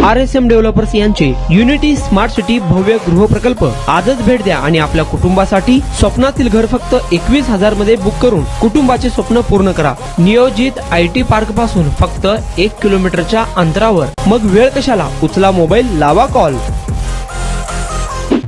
RSM developers यांचे unity smart city भव्य गृह प्रकल्प आजच भेट द्या आणि आपल्या कुटुंबासाठी स्वप्नातील घर फक्त 21,000 मध्ये बुक करून कुटुंबाचे स्वप्न पूर्ण करा। नियोजित IT पार्क पासून फक्त 1 किलोमीटरच्या अंतरावर। मग वेळ कशाला, उचला मोबाईल, लावा कॉल।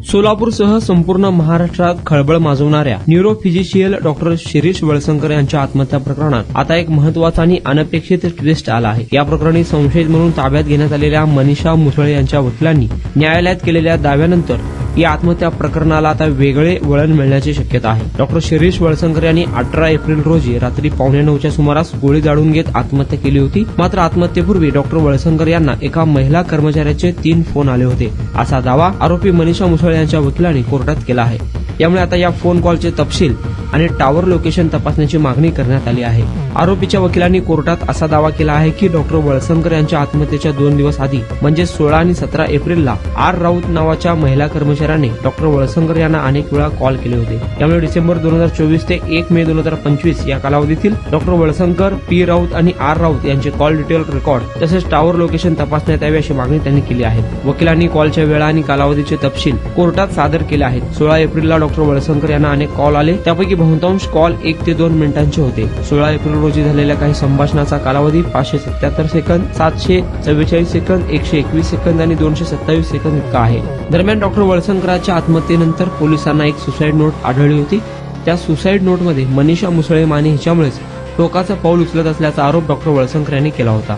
सोलापूरसह संपूर्ण महाराष्ट्रात खळबळ माजवणाऱ्या न्यूरोफिजिशियल डॉक्टर शिरीष वळसंकर यांच्या आत्महत्या प्रकरणात आता एक महत्त्वाचा आणि अनपेक्षित ट्विस्ट आला आहे। या प्रकरणी संशयित म्हणून ताब्यात घेण्यात आलेल्या मनीषा मुसळे यांच्या वकिलांनी न्यायालयात केलेल्या दाव्यानंतर या आत्महत्या प्रकरणाला आता वेगळे वळण मिळण्याची शक्यता आहे। डॉक्टर शिरीष वळसंकर यांनी 18 एप्रिल रोजी रात्री 9:15च्या सुमारास गोळी जाळून घेत आत्महत्या केली होती। मात्र आत्महत्येपूर्वी डॉक्टर वळसंकर यांना एका महिला कर्मचाऱ्याचे 3 फोन आले होते, असा दावा आरोपी मनीषा मुसळे यांच्या वकिलांनी कोर्टात केला आहे। यामुळे आता या फोन कॉलचे तपशील आणि टावर लोकेशन तपासण्याची मागणी करण्यात आली आहे। आरोपीच्या वकिलांनी कोर्टात असा दावा केला आहे की डॉक्टर वळसंकर यांच्या आत्महत्येच्या 2 दिवस आधी म्हणजे 16 आणि 17 एप्रिलला आर राऊत नावाच्या महिला कर्मचाऱ्याने डॉक्टर वळसंकर यांना अनेक वेळा कॉल केले होते। त्यामुळे डिसेंबर 2024 ते 1 मे 2025 या कालावधीतील डॉक्टर वळसंकर, पी राऊत आणि आर राऊत यांचे कॉल डिटेल रेकॉर्ड तसेच टावर लोकेशन तपासण्यात यावे अशी मागणी त्यांनी केली आहे। वकिलांनी कॉलच्या वेळा आणि कालावधीचे तपशील कोर्टात सादर केले आहेत। 16 एप्रिलला डॉक्टर वळसंकर यांना अनेक कॉल आले, त्यापैकी बहुतांश कॉल 1 ते 2 मिनिटांचे होते। 16 एप्रिल रोजी झालेल्या काही संभाषणाचा कालावधी 577 सेकंद, 744 सेकंद, 121 सेकंद आणि 227 सेकंद इतका आहे। दरम्यान डॉक्टर वळसंकरांच्या आत्महत्येनंतर पोलिसांना एक सुसाईड नोट आढळली होती। त्या सुसाईड नोटमध्ये मनीषा मुसळे माने हिच्यामुळेच टोकाचं पाऊल उचलत असल्याचा आरोप डॉक्टर वळसंकर यांनी केला होता।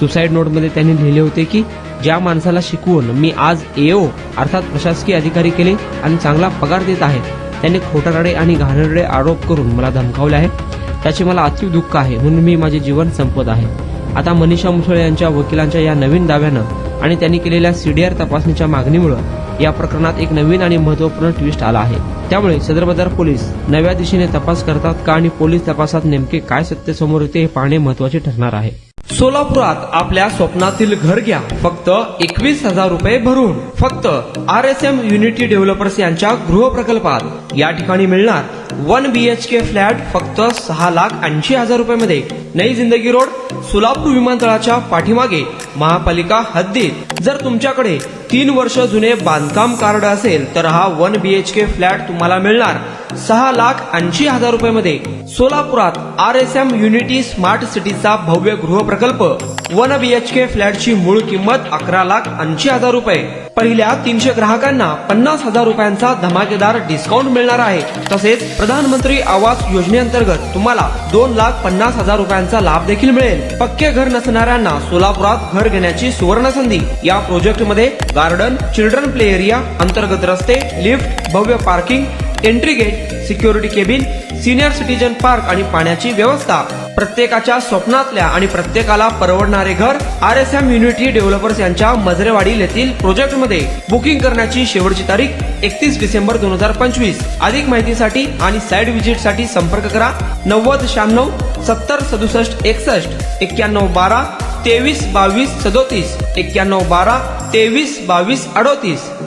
सुसाईड नोटमध्ये त्यांनी लिहिले होते की ज्या माणसाला शिकवून मी आज AO अर्थात प्रशासकीय अधिकारी केले आणि चांगला पगार देत आहे, त्यांनी खोटारडे आणि घाणेरडे आरोप करून मला धमकावले आहे, त्याचे मला अतीव दुःख आहे, म्हणून मी माझे जीवन संपवत आहे। आता मनीषा मुसळे यांच्या वकिलांच्या या नवीन दाव्यानं आणि त्यांनी केलेल्या CDR तपासणीच्या मागणीमुळे या प्रकरणात एक नवीन आणि महत्त्वपूर्ण ट्विस्ट आला आहे। त्यामुळे सदर बाजार पोलीस नव्या दिशेने तपास करतात का आणि पोलीस तपासात नेमके काय सत्य समोर येते हे पाहणे महत्त्वाचे ठरणार आहे। सोलापुरात आपल्या स्वप्नातील घर घ्या फक्त 21,000 रुपये भरून। फक्त RSM युनिटी डेव्हलपर्स यांच्या गृह प्रकल्पात या ठिकाणी मिळणार 1 BHK फ्लॅट फक्त 6,80,000 रुपयामध्ये। नई जिंदगी रोड, सोलापूर विमानतळाच्या पाठीमागे, महापालिका हद्दीत। जर तुमच्याकडे 3 वर्ष जुने बांधकाम कार्ड असेल तर हा 1 BHK फ्लॅट तुम्हाला मिळणार 6,80,000 रुपयामध्ये। सोलापुरात RSM युनिटी स्मार्ट सिटीचा भव्य गृह प्रकल्प 1 BHK फ्लॅटची मूळ किंमत 11,80,000 रुपये। पहिल्या 300 ग्राहकांना 50,000 रुपयांचा धमाकेदार डिस्काउंट मिळणार आहे। तसेच प्रधानमंत्री आवास योजनेअंतर्गत तुम्हाला 2,50,000 रुपयांचा लाभ देखील मिळेल। पक्के घर नसणाऱ्यांना सोलापुरात घर घेण्याची सुवर्ण संधी। या प्रोजेक्ट मध्ये गार्डन, चिल्ड्रन प्ले एरिया, अंतर्गत रस्ते, लिफ्ट, भव्य parking, entry gate, security cabin, senior citizen park आणि पाण्याची व्यवस्था। प्रत्येकाच्या स्वप्नातल्या आणि प्रत्येकाला परवडणारे घर RSM युनिटी डेव्हलपर्स यांच्या मजरेवाडी येथील प्रोजेक्ट मध्ये। बुकिंग करण्याची शेवटची तारीख 31 डिसेंबर 2025। अधिक माहितीसाठी आणि साइट व्हिजिट साठी संपर्क करा 9096 70 67 61, 91 12 23 22 37, 91 12 23 22 38।